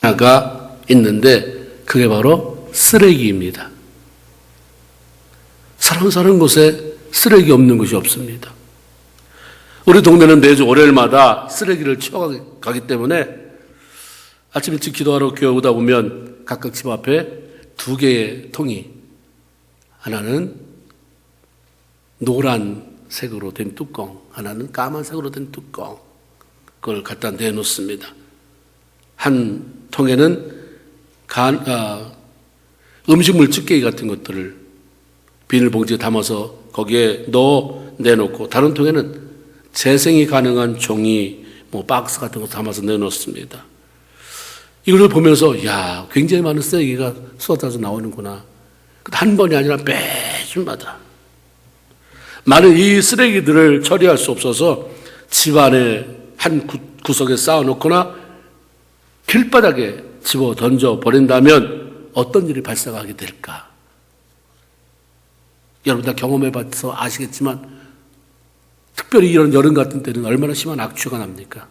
하나가 있는데 그게 바로 쓰레기입니다. 사람 사는 곳에 쓰레기 없는 곳이 없습니다. 우리 동네는 매주 월요일마다 쓰레기를 치워가기 때문에 아침 일찍 기도하러 교회 오다 보면 각각 집 앞에 2개의 통이, 하나는 노란색으로 된 뚜껑, 하나는 까만색으로 된 뚜껑, 그걸 갖다 내놓습니다. 한 통에는 음식물 찌개기 같은 것들을 비닐봉지에 담아서 거기에 내놓고, 다른 통에는 재생이 가능한 종이, 박스 같은 거 담아서 내놓습니다. 이걸 보면서, 야, 굉장히 많은 쓰레기가 쏟아져 나오는구나. 한 번이 아니라 매주마다. 많은 이 쓰레기들을 처리할 수 없어서 집안에 한 구석에 쌓아놓거나 길바닥에 집어 던져 버린다면 어떤 일이 발생하게 될까? 여러분 다 경험해봐서 아시겠지만 특별히 이런 여름 같은 때는 얼마나 심한 악취가 납니까?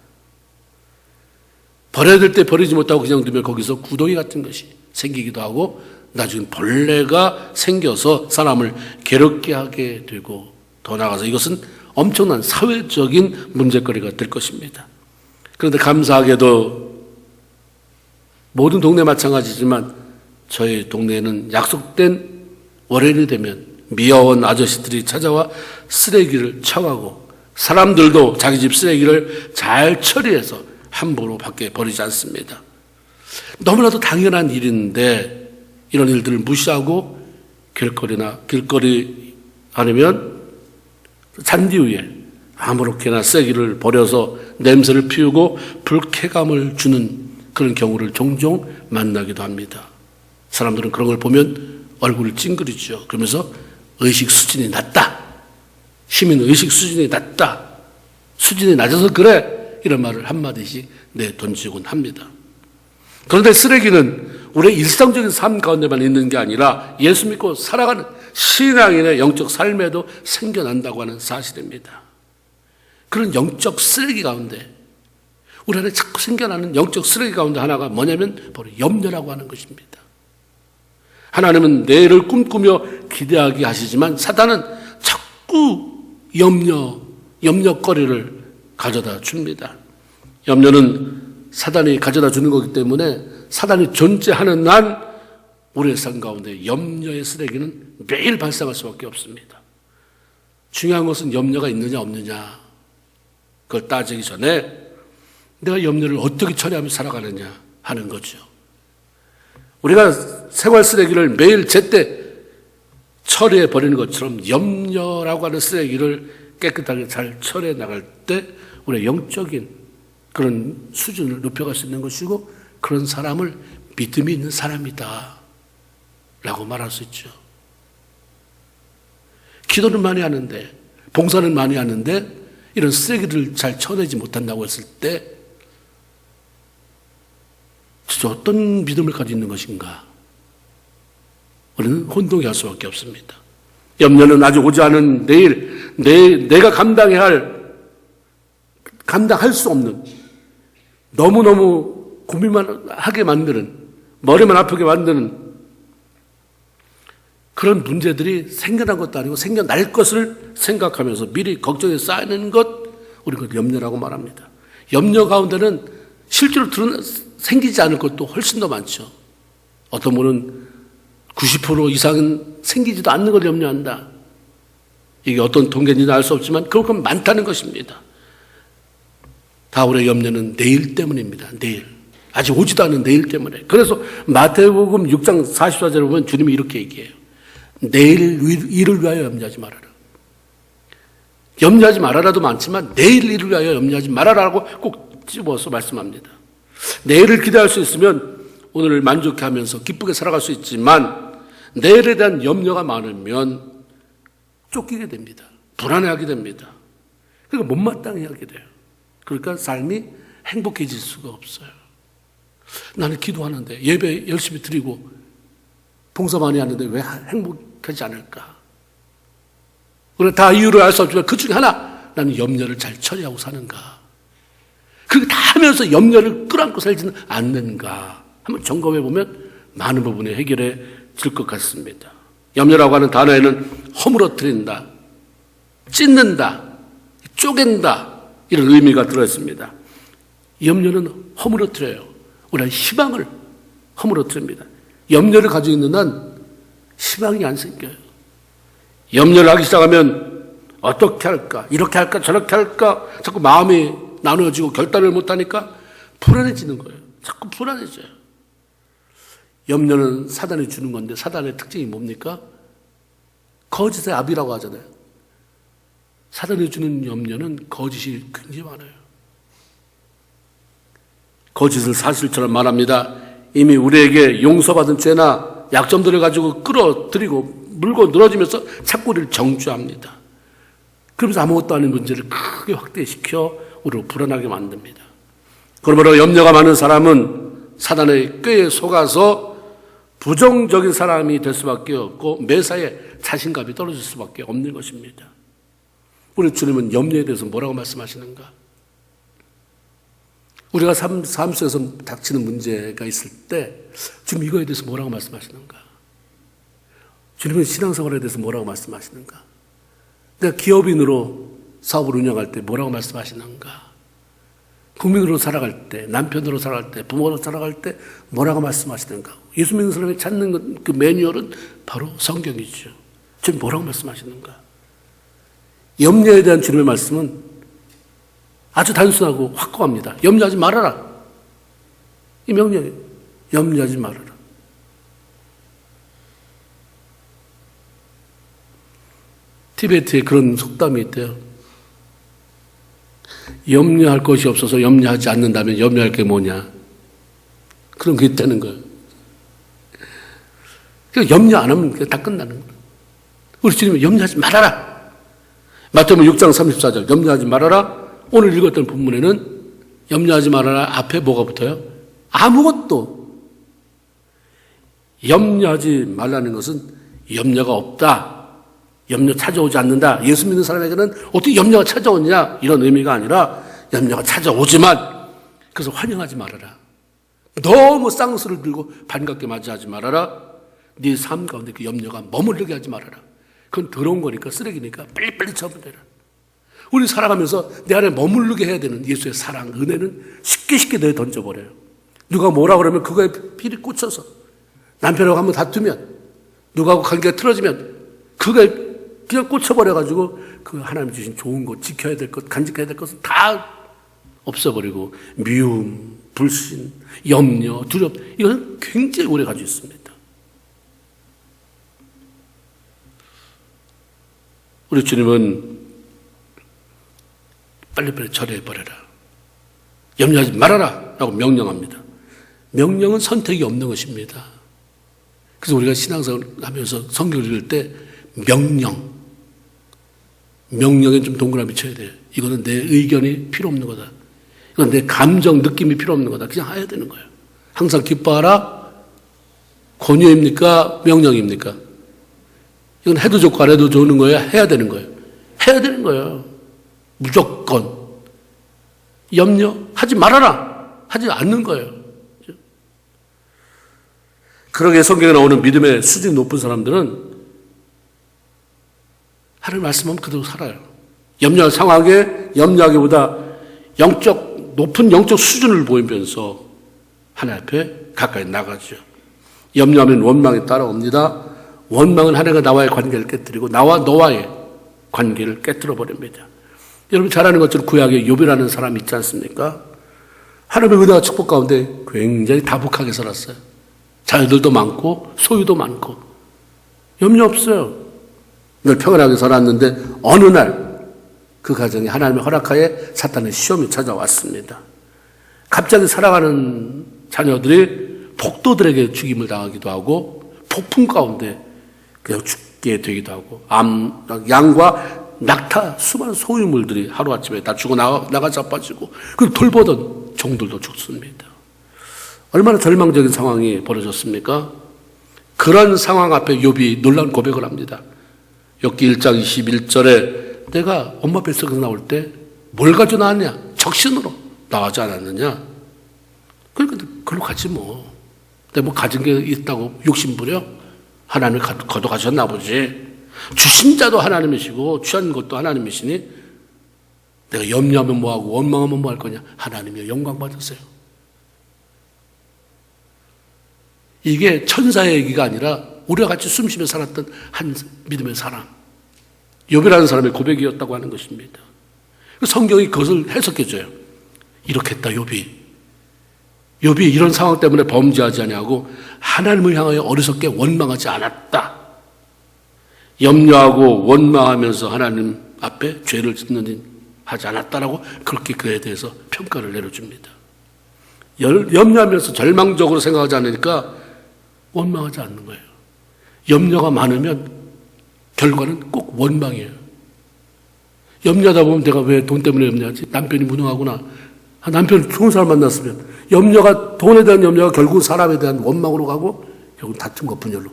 버려야 될 때 버리지 못하고 그냥 두면 거기서 구더기 같은 것이 생기기도 하고 나중에 벌레가 생겨서 사람을 괴롭게 하게 되고, 더 나아가서 이것은 엄청난 사회적인 문제거리가 될 것입니다. 그런데 감사하게도 모든 동네 마찬가지지만 저희 동네에는 약속된 월요일이 되면 미화원 아저씨들이 찾아와 쓰레기를 쳐가고, 사람들도 자기 집 쓰레기를 잘 처리해서 함부로 밖에 버리지 않습니다. 너무나도 당연한 일인데 이런 일들을 무시하고 길거리 아니면 잔디 위에 아무렇게나 쓰레기를 버려서 냄새를 피우고 불쾌감을 주는 그런 경우를 종종 만나기도 합니다. 사람들은 그런 걸 보면 얼굴을 찡그리죠. 그러면서 의식 수준이 낮다, 시민의식 수준이 낮다, 수준이 낮아서 그래, 이런 말을 한마디씩 내던지곤 합니다. 그런데 쓰레기는 우리의 일상적인 삶 가운데만 있는 게 아니라 예수 믿고 살아가는 신앙인의 영적 삶에도 생겨난다고 하는 사실입니다. 그런 영적 쓰레기 가운데, 우리 안에 자꾸 생겨나는 영적 쓰레기 가운데 하나가 뭐냐면 바로 염려라고 하는 것입니다. 하나님은 내일을 꿈꾸며 기대하게 하시지만 사단은 자꾸 염려거리를 가져다 줍니다. 염려는 사단이 가져다 주는 거기 때문에 사단이 존재하는 한 우리의 삶 가운데 염려의 쓰레기는 매일 발생할 수밖에 없습니다. 중요한 것은 염려가 있느냐 없느냐, 그걸 따지기 전에 내가 염려를 어떻게 처리하며 살아가느냐 하는 거죠. 우리가 생활 쓰레기를 매일 제때 처리해 버리는 것처럼 염려라고 하는 쓰레기를 깨끗하게 잘 처리해 나갈 때 우리의 영적인 그런 수준을 높여갈 수 있는 것이고, 그런 사람을 믿음이 있는 사람이다 라고 말할 수 있죠. 기도는 많이 하는데, 봉사는 많이 하는데 이런 쓰레기를 잘 쳐내지 못한다고 했을 때 진짜 어떤 믿음을 가지고 있는 것인가? 우리는 혼동할 수밖에 없습니다. 염려는 아직 오지 않은 내일, 내가 감당할 수 없는, 너무너무 고민만 하게 만드는, 머리만 아프게 만드는 그런 문제들이 생겨난 것도 아니고 생겨날 것을 생각하면서 미리 걱정에 쌓이는 것, 우리가 그걸 염려라고 말합니다. 염려 가운데는 실제로 생기지 않을 것도 훨씬 더 많죠. 어떤 분은 90% 이상은 생기지도 않는 걸 염려한다. 이게 어떤 통계인지는 알 수 없지만 그만큼 많다는 것입니다. 다 우리의 염려는 내일 때문입니다. 내일. 아직 오지도 않은 내일 때문에. 그래서 마태복음 6장 44절에 보면 주님이 이렇게 얘기해요. 내일 일을 위하여 염려하지 말아라. 염려하지 말아라도 많지만 내일 일을 위하여 염려하지 말아라고 꼭 집어서 말씀합니다. 내일을 기대할 수 있으면 오늘을 만족해하면서 기쁘게 살아갈 수 있지만 내일에 대한 염려가 많으면 쫓기게 됩니다. 불안해하게 됩니다. 그러니까 못마땅해 하게 돼요. 그러니까 삶이 행복해질 수가 없어요. 나는 기도하는데 예배 열심히 드리고 봉사 많이 하는데 왜 행복하지 않을까? 그래 다 이유를 알 수 없지만 그 중에 하나, 나는 염려를 잘 처리하고 사는가? 그렇게 다 하면서 염려를 끌어안고 살지는 않는가? 한번 점검해 보면 많은 부분이 해결해질 것 같습니다. 염려라고 하는 단어에는 허물어뜨린다, 찢는다, 쪼갠다 이런 의미가 들어있습니다. 염려는 허물어뜨려요. 우리의 희망을 허물어뜨립니다. 염려를 가지고 있는 한 희망이 안 생겨요. 염려를 하기 시작하면 어떻게 할까, 이렇게 할까, 저렇게 할까 자꾸 마음이 나누어지고 결단을 못하니까 불안해지는 거예요. 자꾸 불안해져요. 염려는 사단이 주는 건데 사단의 특징이 뭡니까? 거짓의 압이라고 하잖아요. 사단이 주는 염려는 거짓이 굉장히 많아요. 거짓을 사실처럼 말합니다. 이미 우리에게 용서받은 죄나 약점들을 가지고 끌어들이고 물고 늘어지면서 자꾸 우리를 정죄합니다. 그러면서 아무것도 아닌 문제를 크게 확대시켜 우리를 불안하게 만듭니다. 그러므로 염려가 많은 사람은 사단의 꾀에 속아서 부정적인 사람이 될 수밖에 없고 매사에 자신감이 떨어질 수밖에 없는 것입니다. 우리 주님은 염려에 대해서 뭐라고 말씀하시는가? 우리가 삶 속에서 닥치는 문제가 있을 때 주님 이거에 대해서 뭐라고 말씀하시는가? 주님은 신앙생활에 대해서 뭐라고 말씀하시는가? 내가 기업인으로 사업을 운영할 때 뭐라고 말씀하시는가? 국민으로 살아갈 때, 남편으로 살아갈 때, 부모로 살아갈 때 뭐라고 말씀하시는가? 예수 믿는 사람이 찾는 그 매뉴얼은 바로 성경이죠. 주님 뭐라고 말씀하시는가? 염려에 대한 주님의 말씀은 아주 단순하고 확고합니다. 염려하지 말아라. 이 명령이에요. 염려하지 말아라. 티베트에 그런 속담이 있대요. 염려할 것이 없어서 염려하지 않는다면 염려할 게 뭐냐. 그런 게 있다는 거예요. 그러니까 염려 안 하면 다 끝나는 거예요. 우리 주님은 염려하지 말아라. 마태복음 6장 34절 염려하지 말아라. 오늘 읽었던 본문에는 염려하지 말아라 앞에 뭐가 붙어요? 아무것도. 염려하지 말라는 것은 염려가 없다. 염려 찾아오지 않는다. 예수 믿는 사람에게는 어떻게 염려가 찾아오냐 이런 의미가 아니라 염려가 찾아오지만 그래서 환영하지 말아라. 너무 쌍수를 들고 반갑게 맞이하지 말아라. 네 삶 가운데 그 염려가 머무르게 하지 말아라. 그건 더러운 거니까 쓰레기니까 빨리빨리 처분해라. 우리 살아가면서 내 안에 머무르게 해야 되는 예수의 사랑, 은혜는 쉽게 내어 던져버려요. 누가 뭐라 그러면 그거에 필이 꽂혀서 남편하고 한번 다투면 누구하고 관계가 틀어지면 그거에 그냥 꽂혀버려가지고 그 하나님 주신 좋은 것, 지켜야 될 것, 간직해야 될 것은 다 없어버리고 미움, 불신, 염려, 두렵 이건 굉장히 오래 가지고 있습니다. 우리 주님은 빨리빨리 처리해버려라. 염려하지 말아라 라고 명령합니다. 명령은 선택이 없는 것입니다. 그래서 우리가 신앙생활 하면서 성경을 읽을 때 명령에 좀 동그라미 쳐야 돼요. 이거는 내 의견이 필요 없는 거다. 이건 내 감정, 느낌이 필요 없는 거다. 그냥 해야 되는 거예요. 항상 기뻐하라. 권유입니까? 명령입니까? 이건 해도 좋고 안 해도 좋은 거예요? 해야 되는 거예요. 해야 되는 거예요. 무조건. 염려하지 말아라. 하지 않는 거예요. 그러게 성경에 나오는 믿음의 수준이 높은 사람들은 하나님 말씀하면 그대로 살아요. 염려할 상황에 염려하기보다 높은 영적 수준을 보이면서 하나님 앞에 가까이 나가죠. 염려하면 원망이 따라옵니다. 원망은 하나님과 나와의 관계를 깨뜨리고 나와 너와의 관계를 깨뜨려 버립니다. 여러분 잘 아는 것처럼 구약에 욥이라는 사람이 있지 않습니까? 하나님의 은혜와 축복 가운데 굉장히 다복하게 살았어요. 자녀들도 많고 소유도 많고 염려 없어요. 늘 평안하게 살았는데 어느 날 그 가정에 하나님의 허락하에 사탄의 시험이 찾아왔습니다. 갑자기 살아가는 자녀들이 폭도들에게 죽임을 당하기도 하고 폭풍 가운데 그냥 죽게 되기도 하고 양과 낙타 수많은 소유물들이 하루아침에 다 죽어 나가 자빠지고 그 돌보던 종들도 죽습니다. 얼마나 절망적인 상황이 벌어졌습니까? 그런 상황 앞에 욥이 놀라운 고백을 합니다. 욥기 1장 21절에 내가 엄마 뱃속에서 나올 때 뭘 가지고 나왔냐? 적신으로 나오지 않았느냐? 그러니까 그걸로 가지 뭐. 근데 뭐 가진 게 있다고 욕심부려? 하나님을 거둬가셨나 보지. 주신 자도 하나님이시고 취한 것도 하나님이시니 내가 염려하면 뭐하고 원망하면 뭐 할 거냐? 하나님이여 영광 받으세요. 이게 천사의 얘기가 아니라 우리와 같이 숨쉬며 살았던 한 믿음의 사람, 욥이라는 사람의 고백이었다고 하는 것입니다. 성경이 그것을 해석해줘요. 이렇게 했다 욥이 이런 상황 때문에 범죄하지 아니하고 하나님을 향하여 어리석게 원망하지 않았다. 염려하고 원망하면서 하나님 앞에 죄를 짓는 하지 않았다라고 그렇게 그에 대해서 평가를 내려줍니다. 염려하면서 절망적으로 생각하지 않으니까 원망하지 않는 거예요. 염려가 많으면 결과는 꼭 원망이에요. 염려하다 보면 내가 왜 돈 때문에 염려하지? 남편이 무능하구나. 남편 좋은 사람 만났으면 돈에 대한 염려가 결국 사람에 대한 원망으로 가고 결국 다툼과 분열로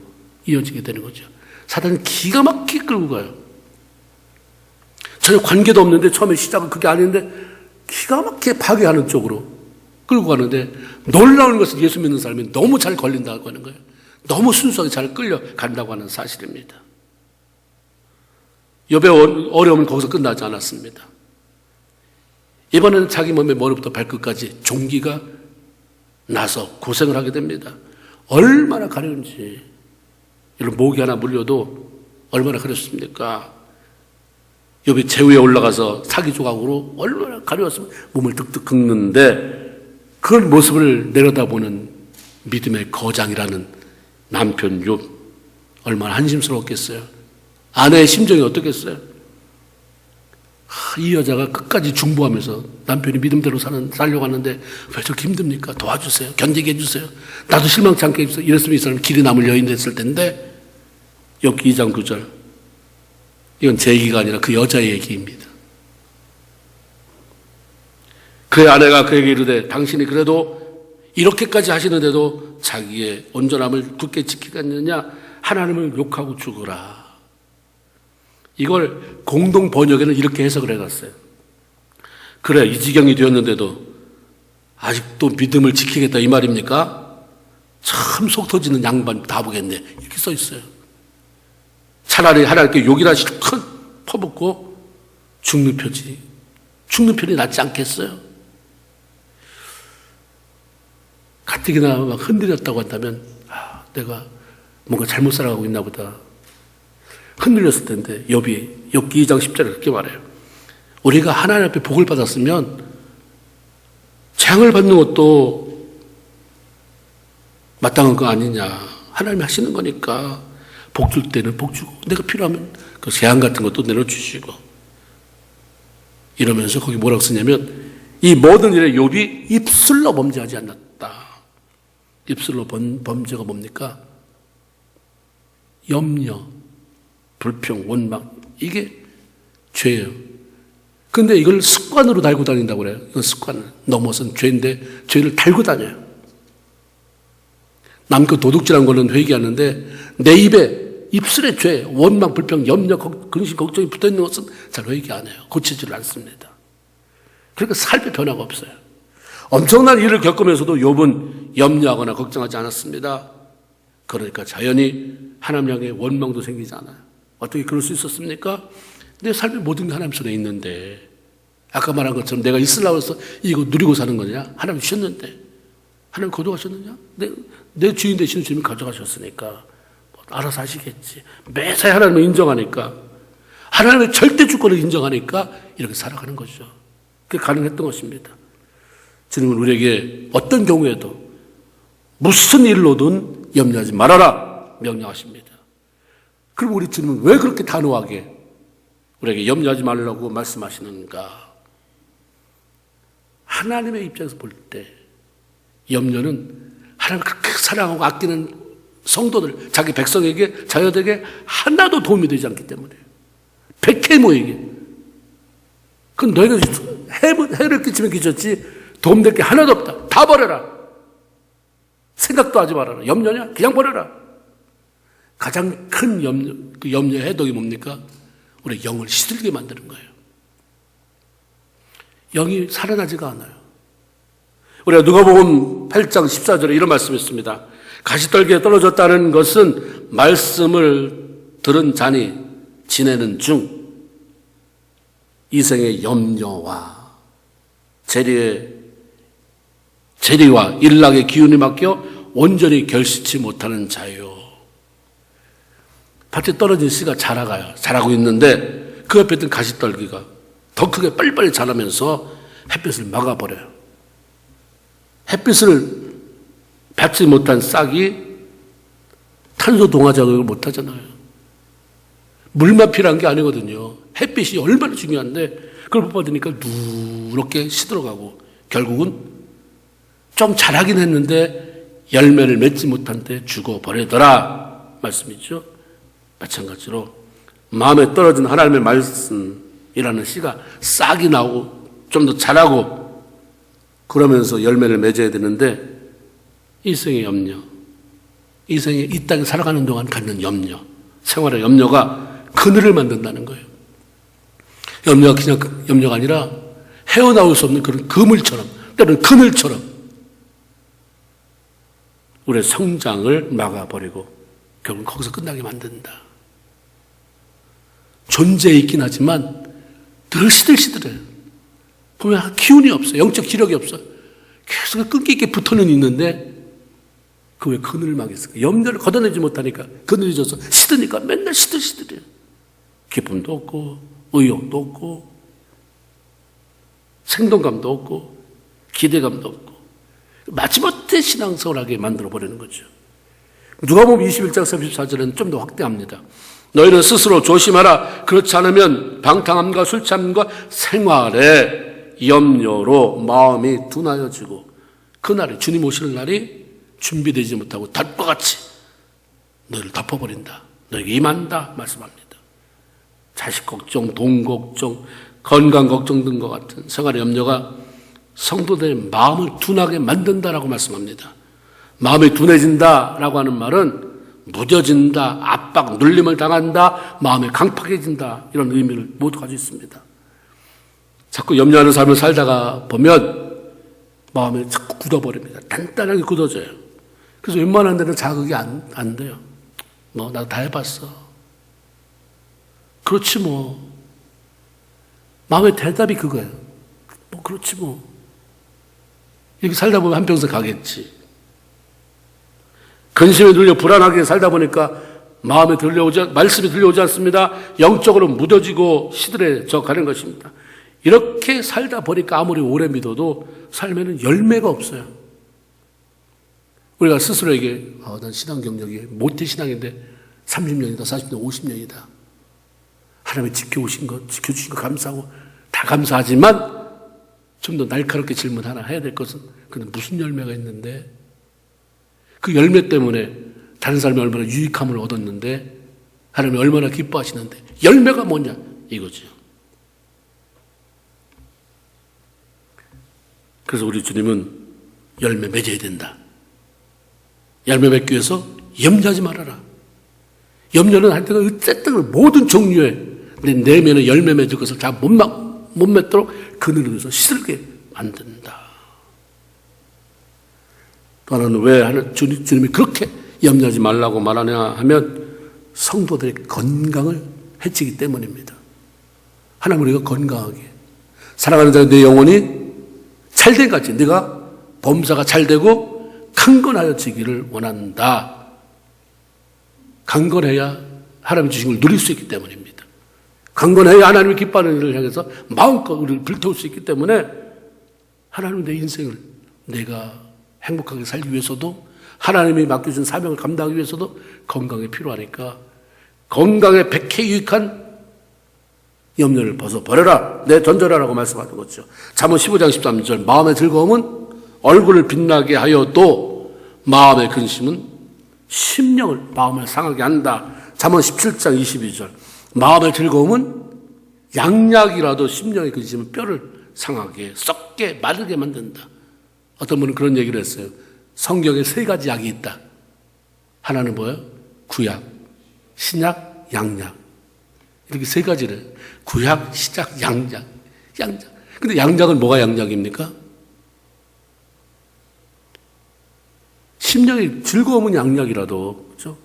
이어지게 되는 거죠. 사단은 기가 막히게 끌고 가요. 전혀 관계도 없는데 처음에 시작은 그게 아닌데 기가 막히게 파괴하는 쪽으로 끌고 가는데 놀라운 것은 예수 믿는 사람이 너무 잘 걸린다고 하는 거예요. 너무 순수하게 잘 끌려간다고 하는 사실입니다. 욥의 어려움은 거기서 끝나지 않았습니다. 이번에는 자기 몸의 머리부터 발끝까지 종기가 나서 고생을 하게 됩니다. 얼마나 가려운지. 이런 모기 하나 물려도 얼마나 가렸습니까? 욥이 제위에 올라가서 사기 조각으로 얼마나 가려웠으면 몸을 득득 긁는데 그런 모습을 내려다보는 믿음의 거장이라는 남편 욥 얼마나 한심스러웠겠어요. 아내의 심정이 어떻겠어요? 이 여자가 끝까지 중보하면서 남편이 믿음대로 살려고 하는데 왜 저렇게 힘듭니까? 도와주세요. 견디게 해주세요. 나도 실망치 않게 해주세요. 이랬으면 이 사람 길이 남을 여인 됐을 텐데 욥기 2장 9절 이건 제 얘기가 아니라 그 여자의 얘기입니다. 그의 아내가 그에게 이르되 당신이 그래도 이렇게까지 하시는데도 자기의 온전함을 굳게 지키겠느냐? 하나님을 욕하고 죽어라. 이걸 공동 번역에는 이렇게 해석을 해놨어요. 그래 이 지경이 되었는데도 아직도 믿음을 지키겠다 이 말입니까? 참 속 터지는 양반 다 보겠네 이렇게 써 있어요. 차라리 하나님께 욕이나 실컷 퍼붓고 죽는 편이 낫지 않겠어요? 가뜩이나 막 흔들렸다고 한다면 내가 뭔가 잘못 살아가고 있나 보다. 흔들렸을 텐데 욥기 2장 10절에 그렇게 말해요. 우리가 하나님 앞에 복을 받았으면 재앙을 받는 것도 마땅한 거 아니냐. 하나님이 하시는 거니까 복 줄 때는 복 주고 내가 필요하면 그 재앙 같은 것도 내려주시고 이러면서 거기 뭐라고 쓰냐면 이 모든 일에 욥이 입술로 범죄하지 않았다. 입술로 범죄가 뭡니까? 염려, 불평, 원망 이게 죄예요. 근데 이걸 습관으로 달고 다닌다고 그래요. 이건 습관을 넘어선 죄인데 죄를 달고 다녀요. 남그 도둑질한 거는 회개하는데 내 입술에 죄, 원망, 불평, 염려, 근심, 걱정이 붙어있는 것은 잘 회개 안 해요. 고치지를 않습니다. 그러니까 삶의 변화가 없어요. 엄청난 일을 겪으면서도 욥은 염려하거나 걱정하지 않았습니다. 그러니까 자연히 하나님 향해 원망도 생기지 않아요. 어떻게 그럴 수 있었습니까? 내 삶의 모든 게 하나님 손에 있는데 아까 말한 것처럼 내가 있으려고 해서 이거 누리고 사는 거냐? 하나님 주셨는데 하나님 거둬가셨느냐? 내 주인 되시는 주님이 가져가셨으니까 알아서 하시겠지. 매사에 하나님을 인정하니까 하나님의 절대 주권을 인정하니까 이렇게 살아가는 거죠. 그게 가능했던 것입니다. 주님은 우리에게 어떤 경우에도 무슨 일로든 염려하지 말아라 명령하십니다. 그럼 우리 주님은 왜 그렇게 단호하게 우리에게 염려하지 말라고 말씀하시는가? 하나님의 입장에서 볼 때 염려는 하나님을 그렇게 사랑하고 아끼는 성도들, 자기 백성에게, 자녀들에게 하나도 도움이 되지 않기 때문에 백해모에게 그건 너희가 해를 끼치면 끼쳤지 도움될 게 하나도 없다. 다 버려라. 생각도 하지 말아라. 염려냐? 그냥 버려라. 가장 큰 염려의 해독이 뭡니까? 우리 영을 시들게 만드는 거예요. 영이 살아나지가 않아요. 우리가 누가복음 8장 14절에 이런 말씀이 있습니다. 가시떨기에 떨어졌다는 것은 말씀을 들은 자니 지내는 중 이생의 염려와 재리와 일락의 기운이 맡겨 온전히 결실치 못하는 자요. 밭에 떨어진 씨가 자라고 있는데 그 옆에 있던 가시떨기가 더 크게 빨리빨리 자라면서 햇빛을 막아버려요. 햇빛을 받지 못한 싹이 탄소 동화 작용을 못하잖아요. 물만 필요한 게 아니거든요. 햇빛이 얼마나 중요한데 그걸 못 받으니까 누렇게 시들어가고 결국은 좀 자라긴 했는데 열매를 맺지 못한 데 죽어버리더라 말씀이죠. 마찬가지로 마음에 떨어진 하나님의 말씀이라는 씨가 싹이 나오고 좀 더 자라고 그러면서 열매를 맺어야 되는데 일생의 염려, 이 땅에 살아가는 동안 갖는 염려, 생활의 염려가 그늘을 만든다는 거예요. 염려가 그냥 염려가 아니라 헤어나올 수 없는 그런 그물처럼, 때로는 그늘처럼 우리의 성장을 막아버리고 결국 거기서 끝나게 만든다. 존재에 있긴 하지만 늘 시들시들해요. 보면 기운이 없어요. 영적 기력이 없어요. 계속 끈기 있게 붙어는 있는데 그 왜 그늘을 막겠어요? 염려를 걷어내지 못하니까 그늘이 져서 시드니까 맨날 시들시들해요. 기쁨도 없고 의욕도 없고 생동감도 없고 기대감도 없고 마지못해 신앙생활하게 만들어버리는 거죠. 누가복음 21장 34절은 좀 더 확대합니다. 너희는 스스로 조심하라. 그렇지 않으면 방탕함과 술취함과 생활의 염려로 마음이 둔하여지고 그날이 주님 오실 날이 준비되지 못하고 닷과 같이 너희를 덮어버린다. 너희에게 임한다 말씀합니다. 자식 걱정, 돈 걱정, 건강 걱정 등과 같은 생활의 염려가 성도들의 마음을 둔하게 만든다라고 말씀합니다. 마음이 둔해진다라고 하는 말은 무뎌진다, 압박, 눌림을 당한다, 마음이 강팍해진다 이런 의미를 모두 가지고 있습니다. 자꾸 염려하는 삶을 살다가 보면 마음이 자꾸 굳어버립니다. 단단하게 굳어져요. 그래서 웬만한 데는 자극이 안 돼요. 뭐 나도 다 해봤어. 그렇지 뭐. 마음의 대답이 그거예요. 뭐 그렇지 뭐. 이렇게 살다 보면 한평생 가겠지. 근심에 눌려 불안하게 살다 보니까 말씀이 들려오지 않습니다. 영적으로 무뎌지고 시들해져 가는 것입니다. 이렇게 살다 보니까 아무리 오래 믿어도 삶에는 열매가 없어요. 우리가 스스로에게 난 신앙 경력이 모태신앙인데 30년이다, 40년, 50년이다. 하나님이 지켜주신 것 감사하고 다 감사하지만 좀 더 날카롭게 질문 하나 해야 될 것은 근데 무슨 열매가 있는데 그 열매 때문에 다른 사람이 얼마나 유익함을 얻었는데 하나님이 얼마나 기뻐하시는데 열매가 뭐냐 이거죠. 그래서 우리 주님은 열매 맺어야 된다. 열매 맺기 위해서 염려하지 말아라. 염려는 하여튼 어쨌든 모든 종류의 내 내면의 열매 맺을 것을 다 못 맺도록 그늘을 위해서 시들게 만든다. 또 하나는 왜 주님이 그렇게 염려하지 말라고 말하냐 하면 성도들의 건강을 해치기 때문입니다. 하나님 우리가 건강하게 사랑하는 자가 내 영혼이 잘된 같이 네가 범사가 잘되고 강건하여지기를 원한다. 강건해야 하나님의 주신 걸 누릴 수 있기 때문입니다. 강건해야 하나님이 기뻐하는 일을 향해서 마음껏 우리를 불태울 수 있기 때문에 하나님은 내 인생을 내가 행복하게 살기 위해서도 하나님이 맡겨준 사명을 감당하기 위해서도 건강이 필요하니까 건강에 백해 유익한 염려를 벗어버려라. 내 던져라라고 말씀하는 거죠. 잠언 15장 13절 마음의 즐거움은 얼굴을 빛나게 하여도 마음의 근심은 마음을 상하게 한다. 잠언 17장 22절 마음의 즐거움은 양약이라도 심령의 근심은 뼈를 상하게 썩게 마르게 만든다. 어떤 분은 그런 얘기를 했어요. 성경에 3가지 약이 있다. 하나는 뭐예요? 구약, 신약, 양약. 이렇게 3가지를 구약, 신약, 양약. 근데 양약은 뭐가 양약입니까? 심령의 즐거움은 양약이라도, 그렇죠?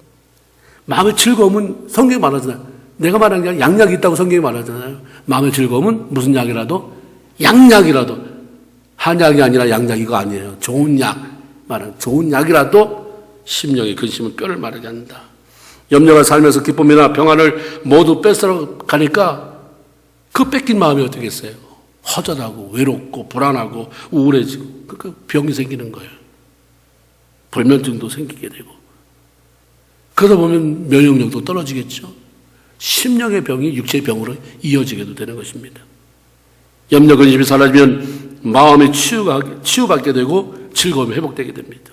마음의 즐거움은 성경이 말하잖아요. 내가 말하는 게 아니라 양약이 있다고 성경이 말하잖아요. 마음의 즐거움은 무슨 약이라도? 양약이라도. 한약이 아니라 양약 이거 아니에요. 좋은 약, 말하는 좋은 약이라도 심령의 근심은 뼈를 마르게 한다. 염려가 삶에서 기쁨이나 평안을 모두 뺏어 가니까 그 뺏긴 마음이 어떻겠어요? 허전하고 외롭고 불안하고 우울해지고 그 병이 생기는 거예요. 불면증도 생기게 되고 그러다 보면 면역력도 떨어지겠죠. 심령의 병이 육체의 병으로 이어지게도 되는 것입니다. 염려 근심이 사라지면 마음이 치유받게 되고 즐거움이 회복되게 됩니다.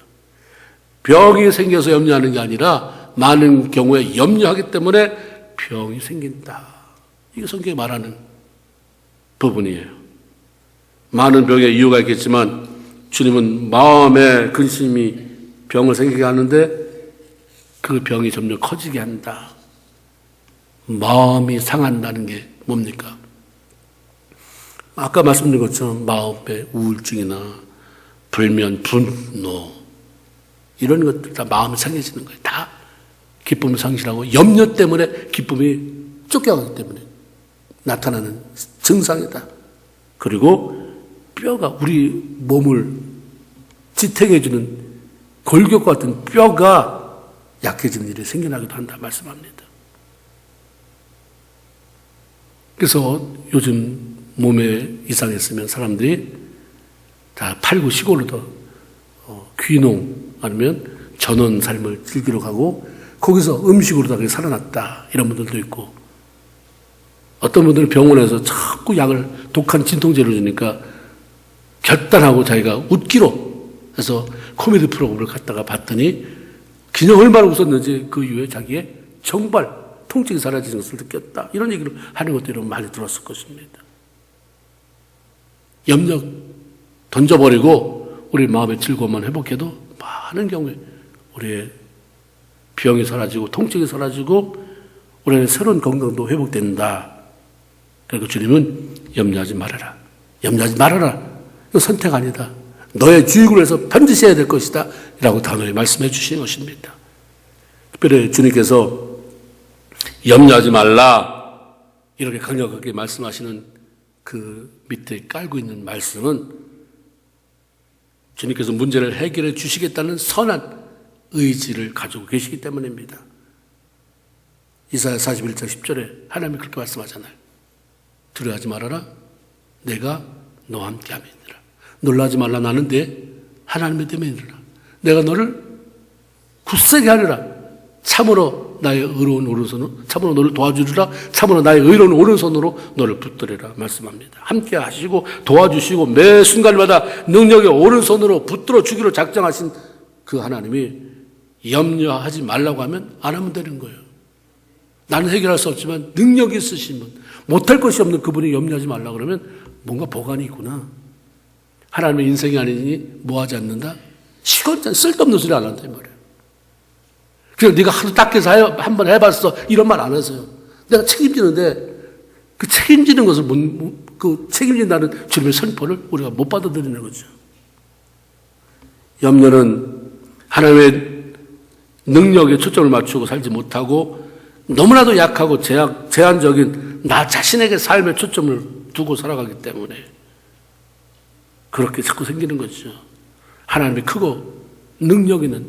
병이 생겨서 염려하는 게 아니라 많은 경우에 염려하기 때문에 병이 생긴다. 이게 성경이 말하는 부분이에요. 많은 병에 이유가 있겠지만 주님은 마음의 근심이 병을 생기게 하는데 그 병이 점점 커지게 한다. 마음이 상한다는 게 뭡니까? 아까 말씀드린 것처럼 마음의 우울증이나 불면, 분노 이런 것들 다 마음이 상해지는 거예요. 다 기쁨을 상실하고 염려 때문에 기쁨이 쫓겨가기 때문에 나타나는 증상이다. 그리고 뼈가 우리 몸을 지탱해주는 골격과 같은 뼈가 약해지는 일이 생겨나기도 한다 말씀합니다. 그래서 요즘 몸에 이상이 있으면 사람들이 다 팔고 시골로 귀농 아니면 전원 삶을 즐기러 가고 거기서 음식으로다가 살아났다 이런 분들도 있고 어떤 분들은 병원에서 자꾸 약을 독한 진통제를 주니까 결단하고 자기가 웃기로 해서 코미디 프로그램을 갖다가 봤더니 그냥 얼마나 웃었는지 그 이후에 자기의 정말 통증이 사라지는 것을 느꼈다. 이런 얘기를 하는 것도 여러분 많이 들었을 것입니다. 염려 던져버리고 우리 마음의 즐거움만 회복해도 많은 경우에 우리의 병이 사라지고 통증이 사라지고 우리의 새로운 건강도 회복된다. 그리고 주님은 염려하지 말아라. 염려하지 말아라. 이거 선택 아니다. 너의 주익을 위해서 반드시 해야 될 것이다. 라고 단호히 말씀해 주시는 것입니다. 특별히 주님께서 염려하지 말라. 이렇게 강력하게 말씀하시는 그 밑에 깔고 있는 말씀은 주님께서 문제를 해결해 주시겠다는 선한 의지를 가지고 계시기 때문입니다. 이사야 41장 10절에 하나님이 그렇게 말씀하잖아요. 두려워하지 말아라. 내가 너와 함께 함이니라. 놀라지 말라. 나는 내 하나님의 됨이니라. 내가 너를 굳세게 하리라. 참으로 나의 의로운 오른손으로 참으로 너를 도와주리라. 참으로 나의 의로운 오른손으로 너를 붙들리라 말씀합니다. 함께 하시고 도와주시고 매 순간마다 능력의 오른손으로 붙들어 주기로 작정하신 그 하나님이 염려하지 말라고 하면 안 하면 되는 거예요. 나는 해결할 수 없지만 능력이 있으신 분, 못할 것이 없는 그분이 염려하지 말라 그러면 뭔가 보관이 있구나. 하나님의 인생이 아니니 뭐하지 않는다? 시건짠 쓸데없는 소리 안 한다 이 말이에요. 그래서 네가 하루 닦여서 한번 해봤어 이런 말 안 하세요. 내가 책임지는데 그 책임지는 것을 그 책임진다는 주님의 선포를 우리가 못 받아들이는 거죠. 염려는 하나님의 능력에 초점을 맞추고 살지 못하고 너무나도 약하고 제한적인 나 자신에게 삶의 초점을 두고 살아가기 때문에 그렇게 자꾸 생기는 거죠. 하나님의 크고 능력 있는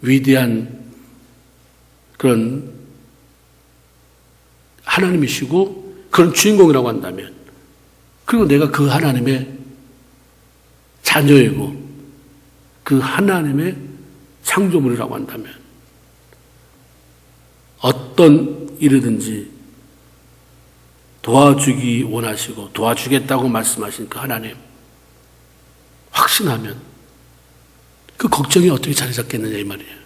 위대한 그런 하나님이시고 그런 주인공이라고 한다면 그리고 내가 그 하나님의 자녀이고 그 하나님의 창조물이라고 한다면 어떤 일이든지 도와주기 원하시고 도와주겠다고 말씀하신 그 하나님 확신하면 그 걱정이 어떻게 자리 잡겠느냐 이 말이에요.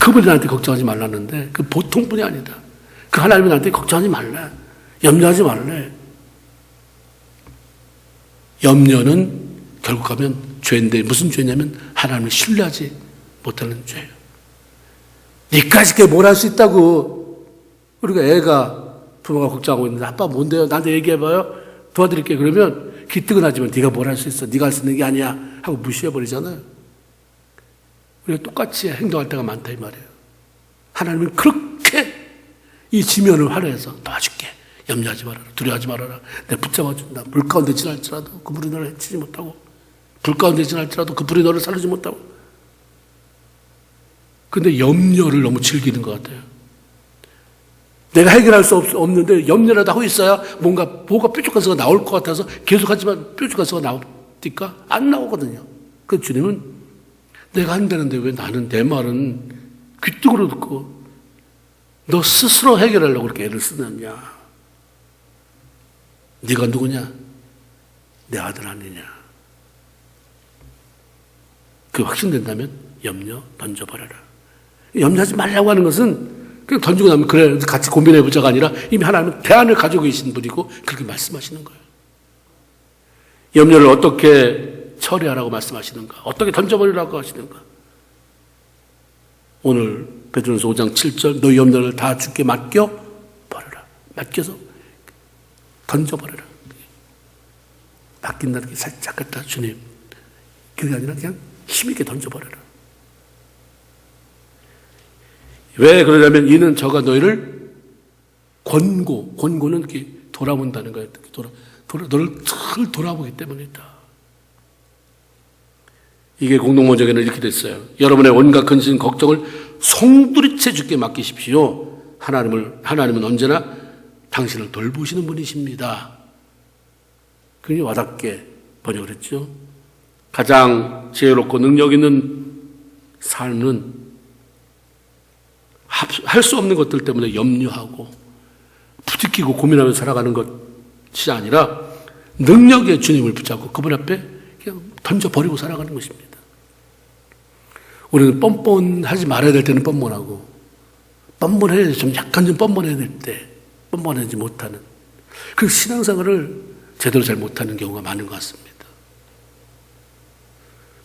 그분이 나한테 걱정하지 말라는데 그 보통 분이 아니다. 그 하나님이 나한테 걱정하지 말래. 염려하지 말래. 염려는 결국 가면 죄인데 무슨 죄냐면 하나님을 신뢰하지 못하는 죄예요. 니까지 게 뭘 할 수 있다고. 우리가 애가 부모가 걱정하고 있는데 아빠 뭔데요? 나한테 얘기해봐요. 도와드릴게. 그러면 기특은 하지만 네가 뭘 할 수 있어. 네가 할 수 있는 게 아니야 하고 무시해버리잖아요. 우리가 똑같이 행동할 때가 많다 이 말이에요. 하나님은 그렇게 이 지면을 활용해서 도와줄게. 염려하지 말아라. 두려워하지 말아라. 내가 붙잡아준다. 물 가운데 지날지라도 그 불이 너를 해치지 못하고, 불 가운데 지날지라도 그 불이 너를 살리지 못하고. 근데 염려를 너무 즐기는 것 같아요. 내가 해결할 수 없는데 염려라도 하고 있어야 뭐가 뾰족한 수가 나올 것 같아서 계속하지만 뾰족한 수가 나옵니까? 안 나오거든요. 그 주님은 내가 한다는데 왜 나는 내 말은 귀뚱으로 듣고 너 스스로 해결하려고 그렇게 애를 쓰느냐. 네가 누구냐? 내 아들 아니냐. 그게 확신된다면 염려 던져버려라. 염려하지 말라고 하는 것은 그냥 던지고 나면 그래 같이 고민해보자가 아니라 이미 하나님은 대안을 가지고 계신 분이고 그렇게 말씀하시는 거예요. 염려를 어떻게 처리하라고 말씀하시는가? 어떻게 던져버리라고 하시는가? 오늘 베드로전서 5장 7절 너희 염려를 다 주께 맡겨버려라. 맡겨서 던져버려라. 맡긴다는 게 살짝 갖다 주님. 그게 아니라 그냥 힘있게 던져버려라. 왜 그러냐면 이는 저가 너희를 권고는 이렇게 돌아본다는 거예요. 너를 늘 돌아보기 때문이다. 이게 공동모적에는 이렇게 됐어요. 여러분의 온갖 근심 걱정을 송두리째 주께 맡기십시오. 하나님은 언제나 당신을 돌보시는 분이십니다. 그게 와닿게 번역을 했죠. 가장 지혜롭고 능력 있는 삶은 할 수 없는 것들 때문에 염려하고 부딪히고 고민하면서 살아가는 것이 아니라 능력의 주님을 붙잡고 그분 앞에 그냥 던져버리고 살아가는 것입니다. 우리는 뻔뻔하지 말아야 될 때는 뻔뻔하고 뻔뻔해야 좀 약간 좀 뻔뻔해야 될 때 뻔뻔하지 못하는 그 신앙생활을 제대로 잘 못하는 경우가 많은 것 같습니다.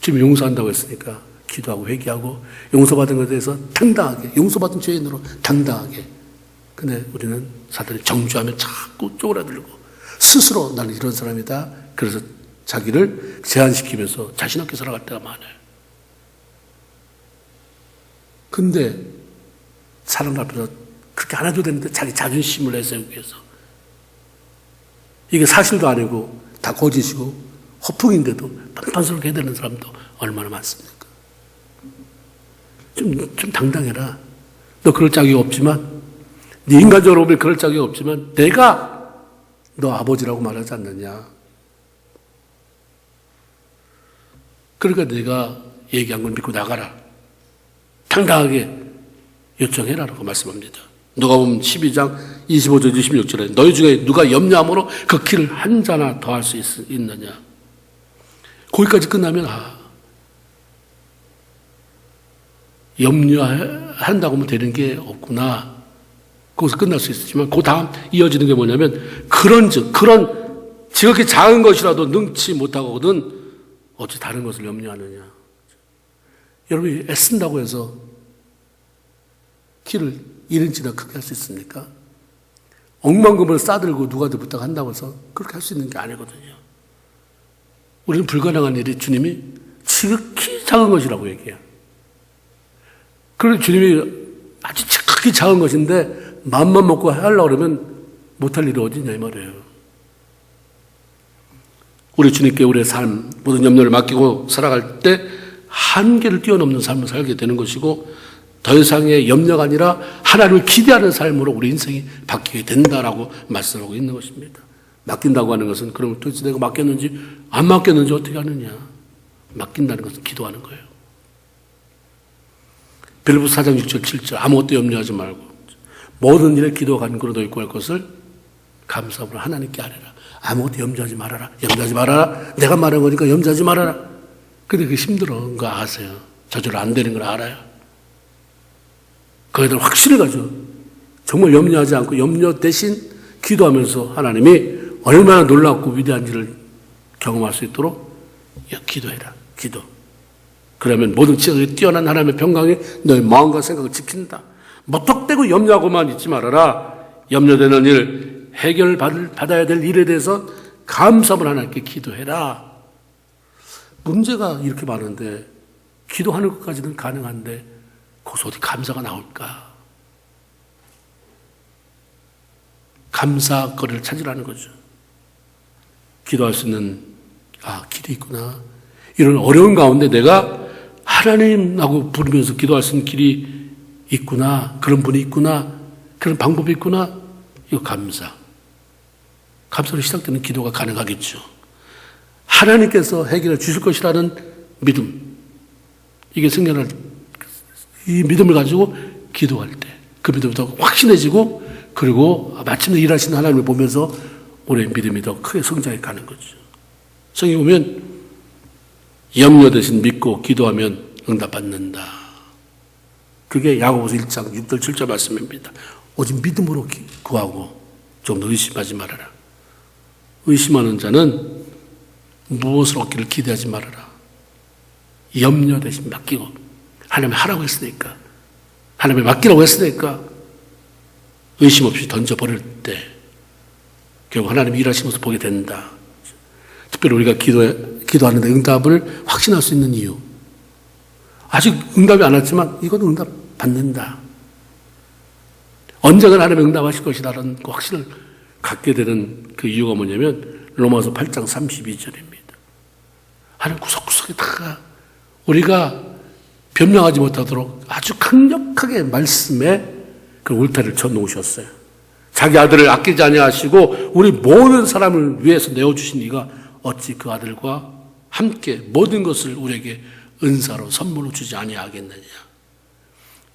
지금 용서한다고 했으니까 기도하고 회개하고 용서받은 것에 대해서 당당하게 용서받은 죄인으로 당당하게 근데 우리는 사단이 정죄하면 자꾸 쪼그라들고 스스로 나는 이런 사람이다 그래서 자기를 제한시키면서 자신 없게 살아갈 때가 많아요. 근데 사람들 앞에서 그렇게 안 해도 되는데 자기 자존심을 내세우기 위해서 이게 사실도 아니고 다 거짓이고 허풍인데도 뻔뻔스럽게 해야 되는 사람도 얼마나 많습니까? 좀 당당해라. 너 그럴 자격이 없지만 네 인간적으로 보면 그럴 자격이 없지만 내가 너 아버지라고 말하지 않느냐. 그러니까 내가 얘기한 걸 믿고 나가라. 당당하게 요청해라라고 말씀합니다. 누가복음 12장 25절 26절에 너희 중에 누가 염려함으로 그 길을 한 자나 더 할 수 있느냐. 거기까지 끝나면 염려한다고 하면 되는 게 없구나. 거기서 끝날 수 있지만 그 다음 이어지는 게 뭐냐면 그런 지극히 작은 것이라도 능치 못하거든 어찌 다른 것을 염려하느냐. 여러분이 애쓴다고 해서 길을 1인치나 크게 할 수 있습니까? 억만금을 싸들고 누구한테 부탁한다고 해서 그렇게 할 수 있는 게 아니거든요. 우리는 불가능한 일이 주님이 지극히 작은 것이라고 얘기해요. 그래서 주님이 아주 지극히 작은 것인데 마음만 먹고 하려고 그러면 못할 일이 어디냐 이 말이에요. 우리 주님께 우리의 삶, 모든 염려를 맡기고 살아갈 때 한계를 뛰어넘는 삶을 살게 되는 것이고 더 이상의 염려가 아니라 하나님을 기대하는 삶으로 우리 인생이 바뀌게 된다라고 말씀하고 있는 것입니다. 맡긴다고 하는 것은 그럼 도대체 내가 맡겼는지 안 맡겼는지 어떻게 하느냐. 맡긴다는 것은 기도하는 거예요. 빌립보서 4장 6절 7절 아무것도 염려하지 말고 모든 일에 기도와 간구로 있고 할 것을 감사함으로 하나님께 아뢰라. 아무것도 염려하지 말아라. 염려하지 말아라. 내가 말한 거니까 염려하지 말아라. 근데 그게 힘들어. 그거 아세요. 저절로 안 되는 걸 알아요. 거기에 대한 확신을 가져. 정말 염려하지 않고 염려 대신 기도하면서 하나님이 얼마나 놀랍고 위대한 일을 경험할 수 있도록 기도해라. 기도. 그러면 모든 지혜에 뛰어난 하나님의 평강이 너의 마음과 생각을 지킨다. 무턱대고 염려하고만 있지 말아라. 염려되는 일, 해결받아야 될 일에 대해서 감사함을 하나님께 기도해라. 문제가 이렇게 많은데 기도하는 것까지는 가능한데 거기서 어디 감사가 나올까? 감사거리를 찾으라는 거죠. 기도할 수 있는 길이 있구나. 이런 어려운 가운데 내가 하나님하고 부르면서 기도할 수 있는 길이 있구나. 그런 분이 있구나. 그런 방법이 있구나. 이거 감사. 감사로 시작되는 기도가 가능하겠죠. 하나님께서 해결해 주실 것이라는 믿음. 이게 승리를, 이 믿음을 가지고 기도할 때 그 믿음이 더 확신해지고, 그리고 마침내 일하시는 하나님을 보면서 우리의 믿음이 더 크게 성장해 가는 거죠. 성경에 보면 염려 대신 믿고 기도하면 응답받는다. 그게 야고보서 1장 6절 7절 말씀입니다. 오직 믿음으로 구하고 좀 더 의심하지 말아라. 의심하는 자는 무엇을 얻기를 기대하지 말아라. 염려 대신 맡기고, 하나님이 하라고 했으니까, 하나님이 맡기라고 했으니까 의심 없이 던져버릴 때 결국 하나님이 일하시는 모습을 보게 된다. 특별히 우리가 기도하는데 응답을 확신할 수 있는 이유. 아직 응답이 안 왔지만 이건 응답 받는다. 언젠가 하나님이 응답하실 것이라는 그 확신을 갖게 되는 그 이유가 뭐냐면 로마서 8장 32절입니다. 하나님 구석구석에다가 우리가 변명하지 못하도록 아주 강력하게 말씀에 그 울타리를 쳐놓으셨어요. 자기 아들을 아끼지 아니하시고 우리 모든 사람을 위해서 내어주신 이가 어찌 그 아들과 함께 모든 것을 우리에게 은사로 선물로 주지 아니하겠느냐.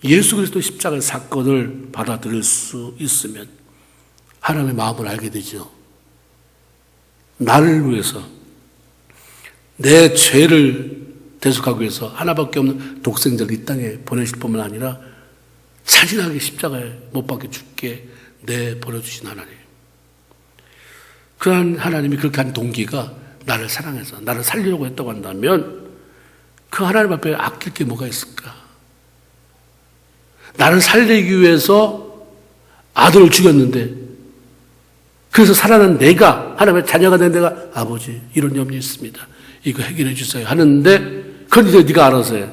예수 그리스도 십자가의 사건을 받아들일 수 있으면 하나님의 마음을 알게 되죠. 나를 위해서, 내 죄를 대속하기 위해서 하나밖에 없는 독생자를 이 땅에 보내실 뿐만 아니라 잔인하게 십자가에 못 박혀 죽게 내버려주신 하나님. 그러한 하나님이 그렇게 한 동기가 나를 사랑해서 나를 살리려고 했다고 한다면 그 하나님 앞에 아낄 게 뭐가 있을까? 나를 살리기 위해서 아들을 죽였는데 그래서 살아난 내가, 하나님의 자녀가 된 내가, 아버지 이런 염려 있습니다, 이거 해결해 주세요 하는데 그건 이제 네가 알아서 해.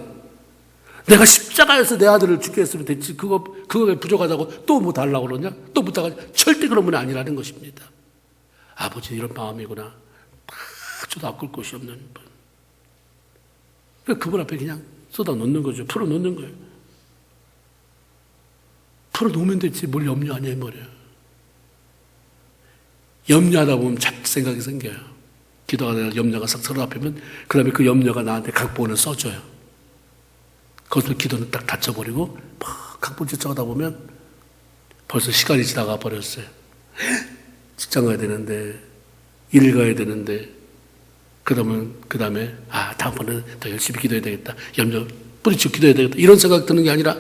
내가 십자가에서 내 아들을 죽게 했으면 됐지, 그거에 부족하다고 또 뭐 달라고 그러냐? 또 부탁하냐? 절대 그런 분이 아니라는 것입니다. 아버지 이런 마음이구나. 저도 아낄 곳이 없는 분. 그분 앞에 그냥 쏟아 놓는 거죠. 풀어 놓는 거예요. 풀어 놓으면 됐지 뭘 염려하냐 이 말이야. 염려하다 보면 잡생각이 생겨요. 기도하다가 염려가 싹 서랍히면 그 다음에 그 염려가 나한테 각본을 써줘요. 거기서 기도는 딱 닫혀버리고 막 각본 쫓아가다 보면 벌써 시간이 지나가 버렸어요. 직장 가야 되는데, 일 가야 되는데, 그러면 그 다음에 다음번에는 더 열심히 기도해야 되겠다, 염려 뿌리치고 기도해야 되겠다, 이런 생각 드는 게 아니라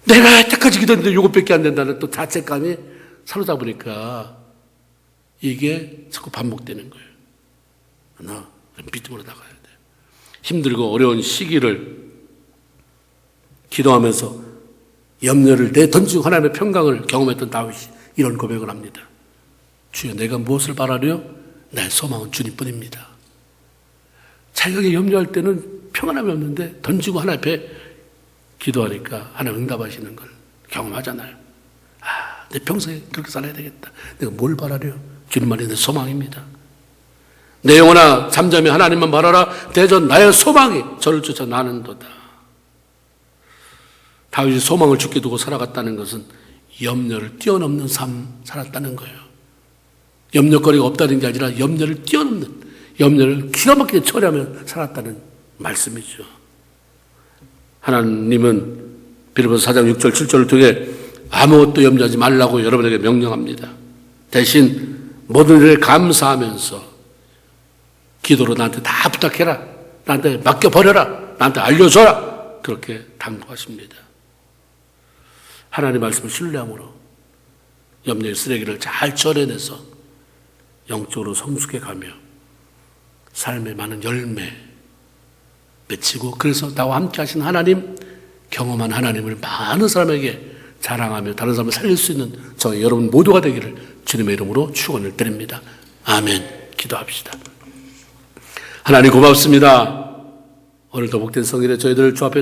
내가 여태까지 기도했는데 이것밖에 안 된다는 또 자책감이 사로잡으니까 이게 자꾸 반복되는 거예요. 나 믿음으로 나가야 돼. 힘들고 어려운 시기를 기도하면서 염려를 내던지고 하나님의 평강을 경험했던 다윗이 이런 고백을 합니다. 주여 내가 무엇을 바라려? 내 소망은 주님뿐입니다. 자기가 염려할 때는 평안함이 없는데 던지고 하나님 앞에 기도하니까 하나님 응답하시는 걸 경험하잖아요. 내 평생에 그렇게 살아야 되겠다. 내가 뭘 바라려? 주님만이 내 소망입니다. 내 영혼아 잠잠히 하나님만 바라라. 대전 나의 소망이 저를 쫓아 나는도다. 다윗이 소망을 죽게 두고 살아갔다는 것은 염려를 뛰어넘는 삶 살았다는 거예요. 염려거리가 없다는 게 아니라 염려를 뛰어넘는, 염려를 기가 막히게 처리하며 살았다는 말씀이죠. 하나님은 빌립보서 4장 6절 7절을 통해 아무것도 염려하지 말라고 여러분에게 명령합니다. 대신 모든 일에 감사하면서 기도로 나한테 다 부탁해라, 나한테 맡겨버려라, 나한테 알려줘라, 그렇게 당부하십니다. 하나님의 말씀을 신뢰함으로 염려의 쓰레기를 잘 처리해내서 영적으로 성숙해가며 삶의 많은 열매 맺히고, 그래서 나와 함께 하신 하나님, 경험한 하나님을 많은 사람에게 자랑하며 다른 사람을 살릴 수 있는 저희 여러분 모두가 되기를 주님의 이름으로 축원을 드립니다. 아멘. 기도합시다. 하나님 고맙습니다. 오늘도 복된 성일에 저희들을 주 앞에